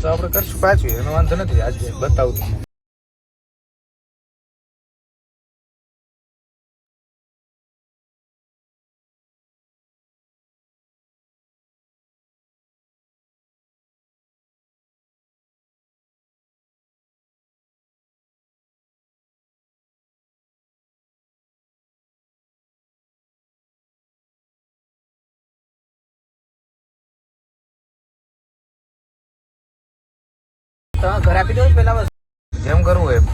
તો આપણે કરશું પાછું, એનો વાંધો નથી. આજે બતાવું તમને. ઘર આપી દો પેલા. જેમ કરવું એમ,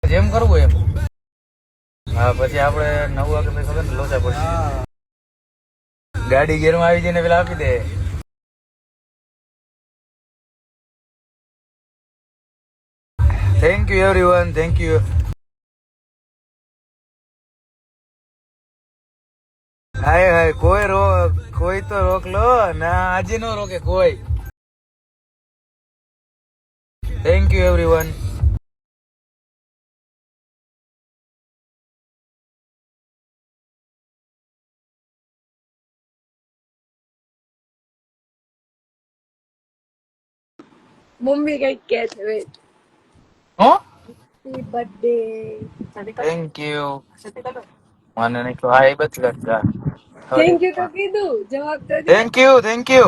જેમ કરવું એમ. હા, પછી આપણે 9 વાગે ખબર ને લોચા પડશે. ગાડી ગેરમાં આવી જઈને પેલા આપી દે. Thank you everyone, thank you. Hi hi, કોઈ તો રોક લો ના, આજે નો રોકે કોઈ. Thank you everyone. મમ્મી કઈક કે છે. વેટ. હો, હેપી બર્થડે. Thank you. મને નહીં તો આ બચ લગતા. થેન્ક યુ તો કીધું, જવાબ તો દે. Thank you, thank you.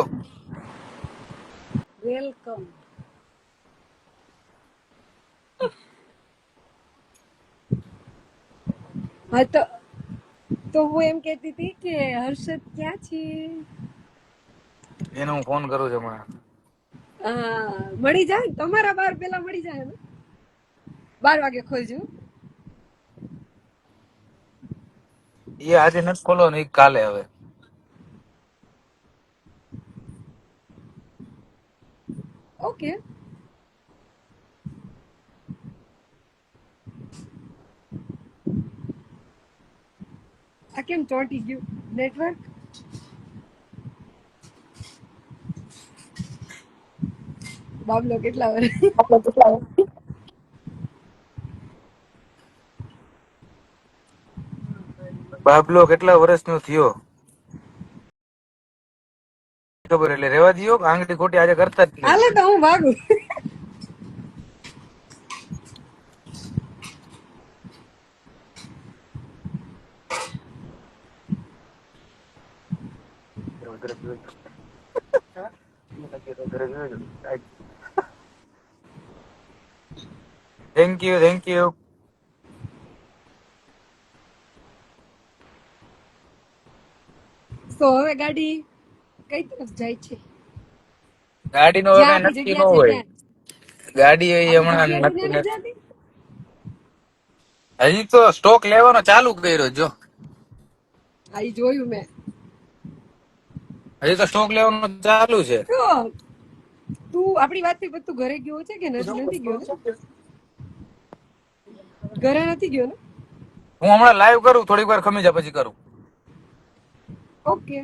Welcome. હા તો હું એમ કહેતી હતી કે હર્ષદ ક્યાં છે? એને હું ફોન કરું છું હમણાં. મળી જાય તમારા 12 પેલા મળી જાય ને? 12 વાગે ખોલજો. એ આજે નથી ખોલવાનો, એ કાલે હવે. ઓકે. આ કેમ ચોંટી ગયું નેટવર્ક? બાબલો કેટલા વર્ષ? બાબલો કેટલા વર્ષનો થયો ખબર, એટલે રેવા દયો. આંગળી ખોટી આજે કરતા જ નહીં. હાલે તો હું ભાગું. Thank you, thank you. તો હવે ગાડી કઈ તરફ જાય છે? ગાડીનો હવે જ્યાં કઈ આપણી નક્કી ન જગ્યા છે હોય. ત્યાં. ગાડી એ આપણી હમણાં જગ્યા છે નક્કી ત્યાં નથી નથી. જતી? હજી તો સ્ટોક લેવાનો ચાલુ કર્યો જો. હા, ઈ જોયું મેં. હજી તો સ્ટોક લેવાનો ચાલુ છે. તો તું આપણી વાત થી પછી તું ઘરે ગયો છે કે નથી ગયો ને? ઘરે નથી ગયો ને? હું હમણાં લાઈવ કરું, થોડીક વાર ખમી જા પછી કરું. ઓકે.